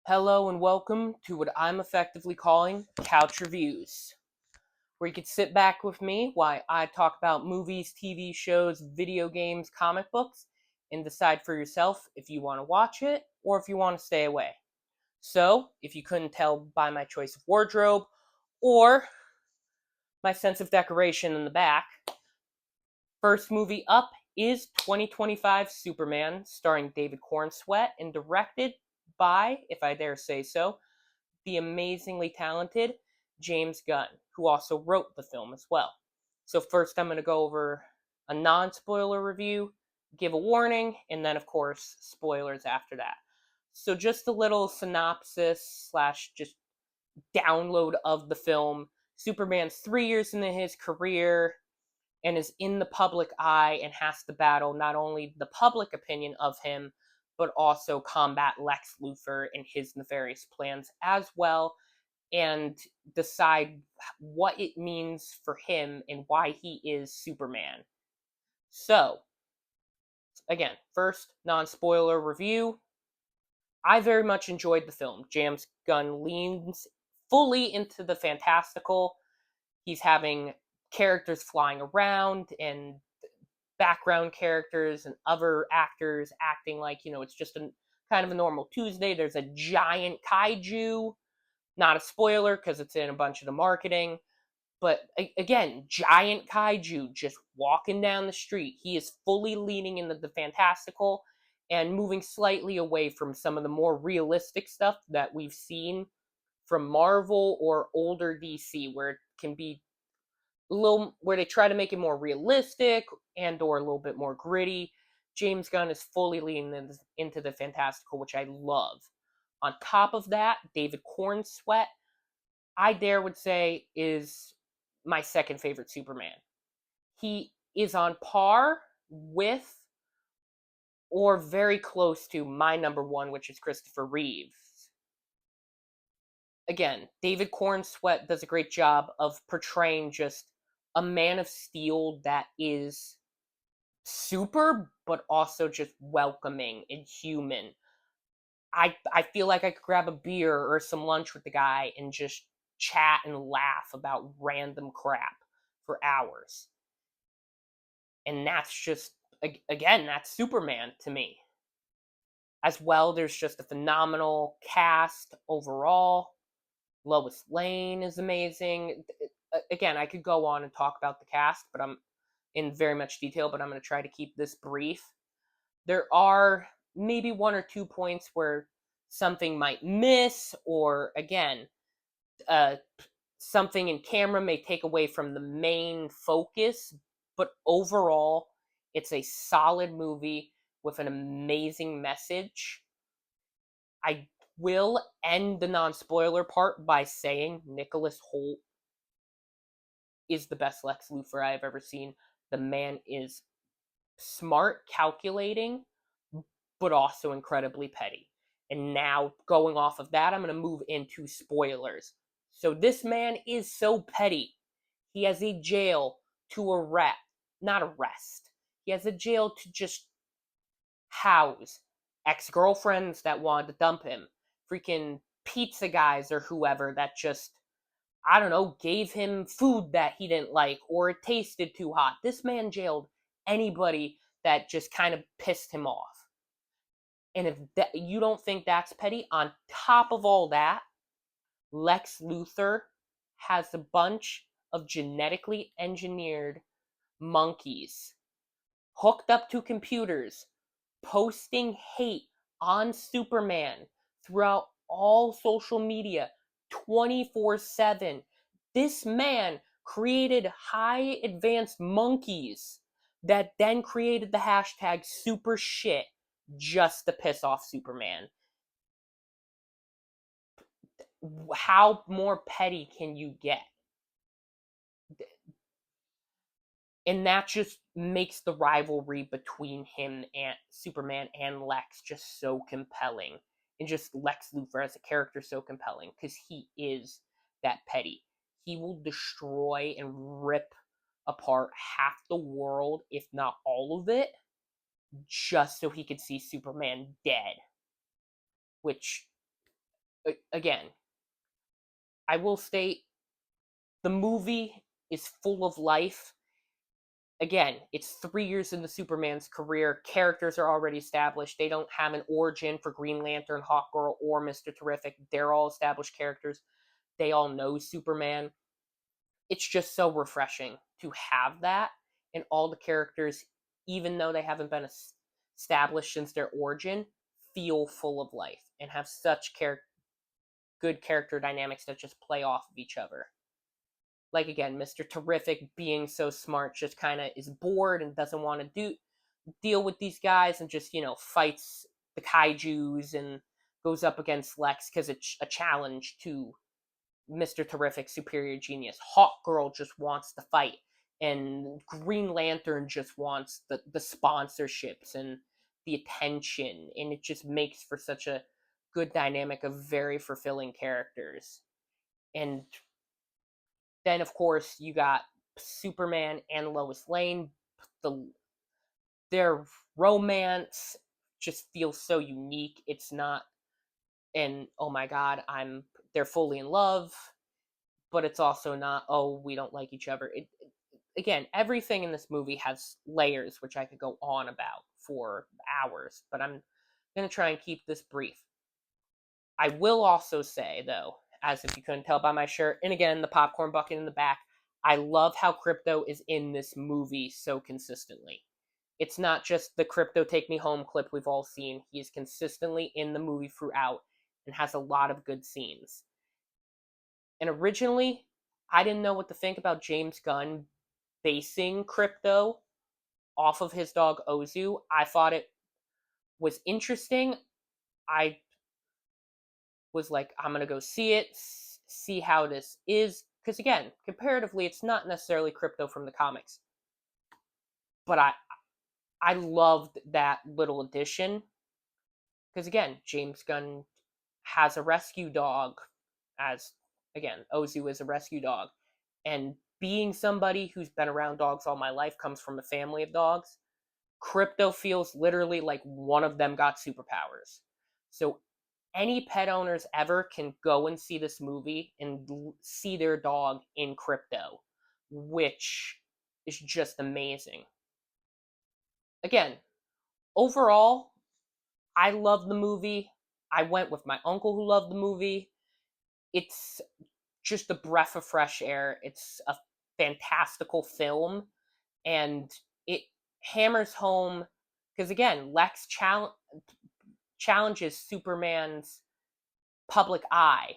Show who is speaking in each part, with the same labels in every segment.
Speaker 1: Hello and welcome to what I'm effectively calling Couch Reviews, where you can sit back with me while I talk about movies, TV shows, video games, comic books, and decide for yourself if you want to watch it or if you want to stay away. So, if you couldn't tell by my choice of wardrobe or my sense of decoration in the back, first movie up is 2025 Superman, starring David Cornsweet and directed by, if I dare say so, the amazingly talented James Gunn, who also wrote the film as well. So, first, I'm going to go over a non spoiler review, give a warning, and then, of course, spoilers after that. So, just a little synopsis slash just download of the film. Superman's 3 years into his career and is in the public eye and has to battle not only the public opinion of him, but also combat Lex Luthor and his nefarious plans as well, and decide what it means for him and why he is Superman. So, again, first non spoiler review. I very much enjoyed the film. James Gunn leans fully into the fantastical. He's having characters flying around and background characters and other actors acting like, it's just a kind of a normal Tuesday. There's a giant kaiju. Not a spoiler because it's in a bunch of the marketing. But again, giant kaiju just walking down the street. He is fully leaning into the fantastical and moving slightly away from some of the more realistic stuff that we've seen from Marvel or older DC, where it can be a little, where they try to make it more realistic and or a little bit more gritty. James Gunn is fully leaning into the fantastical, which I love. On top of that, David Cornsweet, I dare would say, is my second favorite Superman. He is on par with or very close to my number one, which is Christopher Reeves. Again, David Cornsweet does a great job of portraying just a Man of Steel that is super, but also just welcoming and human. I feel like I could grab a beer or some lunch with the guy and just chat and laugh about random crap for hours. And that's just, again, that's Superman to me. As well, there's just a phenomenal cast overall. Lois Lane is amazing. Again, I could go on and talk about the cast, but I'm in very much detail, but I'm going to try to keep this brief. There are maybe one or two points where something might miss, or again, uh, something in camera may take away from the main focus, but overall, it's a solid movie with an amazing message. I will end the non spoiler part by saying Nicholas Hoult is the best Lex Luthor I have ever seen. The man is smart, calculating, but also incredibly petty. And now, going off of that, I'm going to move into spoilers. So, this man is so petty. He has a jail to arrest, not arrest. He has a jail to just house ex girlfriends that wanted to dump him, freaking pizza guys or whoever that just, I don't know, gave him food that he didn't like or it tasted too hot. This man jailed anybody that just kind of pissed him off. And if you don't think that's petty, on top of all that, Lex Luthor has a bunch of genetically engineered monkeys hooked up to computers, posting hate on Superman throughout all social media 24/7. This man created high advanced monkeys that then created the hashtag super shit just to piss off Superman. How more petty can you get? And that just makes the rivalry between him and Superman and Lex just so compelling, and just Lex Luthor as a character so compelling because he is that petty. He will destroy and rip apart half the world, if not all of it, just so he could see Superman dead. Which, again, I will state the movie is full of life. Again, it's 3 years into Superman's career. Characters are already established. They don't have an origin for Green Lantern, Hawkgirl, or Mr. Terrific. They're all established characters. They all know Superman. It's just so refreshing to have that. And all the characters, even though they haven't been established since their origin, feel full of life and have such good character dynamics that just play off of each other. Like again, Mr. Terrific being so smart just kind of is bored and doesn't want to deal with these guys and just, fights the kaijus and goes up against Lex because it's a challenge to Mr. Terrific's superior genius. Hawkgirl just wants to fight, and Green Lantern just wants the sponsorships and the attention, and it just makes for such a good dynamic of very fulfilling characters. And then, of course, you got Superman and Lois Lane. Their romance just feels so unique. It's not, and oh my god, they're fully in love, but it's also not, oh, we don't like each other. Again, everything in this movie has layers, which I could go on about for hours, but I'm going to try and keep this brief. I will also say, though, as if you couldn't tell by my shirt, and again, the popcorn bucket in the back, I love how Krypto is in this movie so consistently. It's not just the Krypto Take Me Home clip we've all seen. He is consistently in the movie throughout and has a lot of good scenes. And originally, I didn't know what to think about James Gunn basing Krypto off of his dog Ozu. I thought it was interesting. I was like, I'm gonna go see it, see how this is, because again, comparatively, it's not necessarily Krypto from the comics, but I loved that little addition because again, James Gunn has a rescue dog, as again, Ozu is a rescue dog, and being somebody who's been around dogs all my life, comes from a family of dogs, Krypto feels literally like one of them got superpowers. So any pet owners ever can go and see this movie and see their dog in Krypto, which is just amazing. Again, overall, I love the movie. I went with my uncle who loved the movie. It's just a breath of fresh air. It's a fantastical film, and it hammers home because again, Lex challenges Superman's public eye.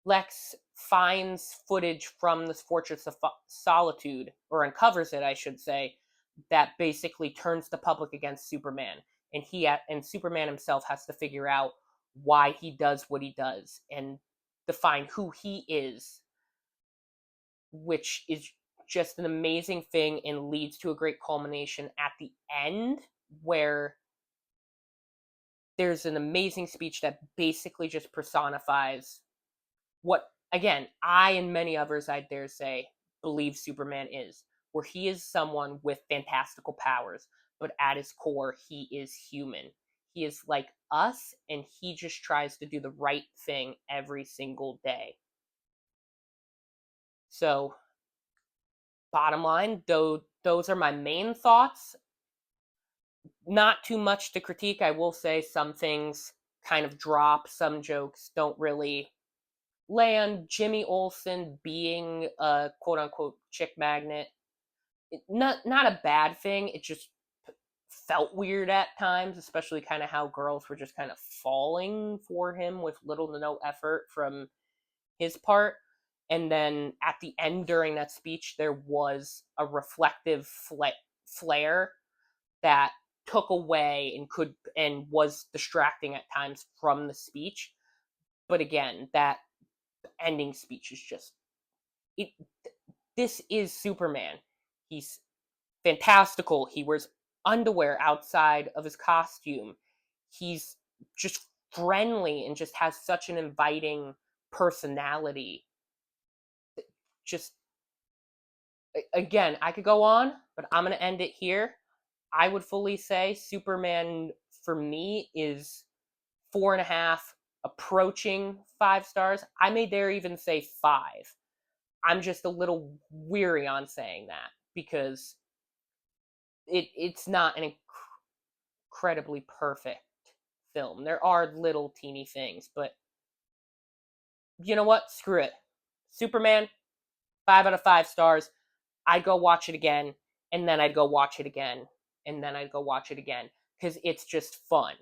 Speaker 1: Lex finds footage from this Fortress of Solitude, or uncovers it, I should say, that basically turns the public against Superman, and Superman himself has to figure out why he does what he does and define who he is, which is just an amazing thing and leads to a great culmination at the end where there's an amazing speech that basically just personifies what, again, I and many others, I dare say, believe Superman is, where he is someone with fantastical powers, but at his core, he is human. He is like us, and he just tries to do the right thing every single day. So, bottom line, though, those are my main thoughts. Not too much to critique. I will say some things kind of drop, some jokes don't really land. Jimmy Olsen being a quote unquote chick magnet, not a bad thing. It just felt weird at times, especially kind of how girls were just kind of falling for him with little to no effort from his part. And then at the end during that speech, there was a reflective flare that took away and was distracting at times from the speech. But again, that ending speech is just it. This is Superman. He's fantastical. He wears underwear outside of his costume. He's just friendly and just has such an inviting personality. Just again, I could go on, but I'm going to end it here. I would fully say Superman for me is 4.5 approaching 5 stars. I may dare even say 5. I'm just a little weary on saying that because it's not an incredibly perfect film. There are little teeny things, but you know what? Screw it. Superman, 5 out of 5 stars. I'd go watch it again, and then I'd go watch it again, and then I'd go watch it again because it's just fun.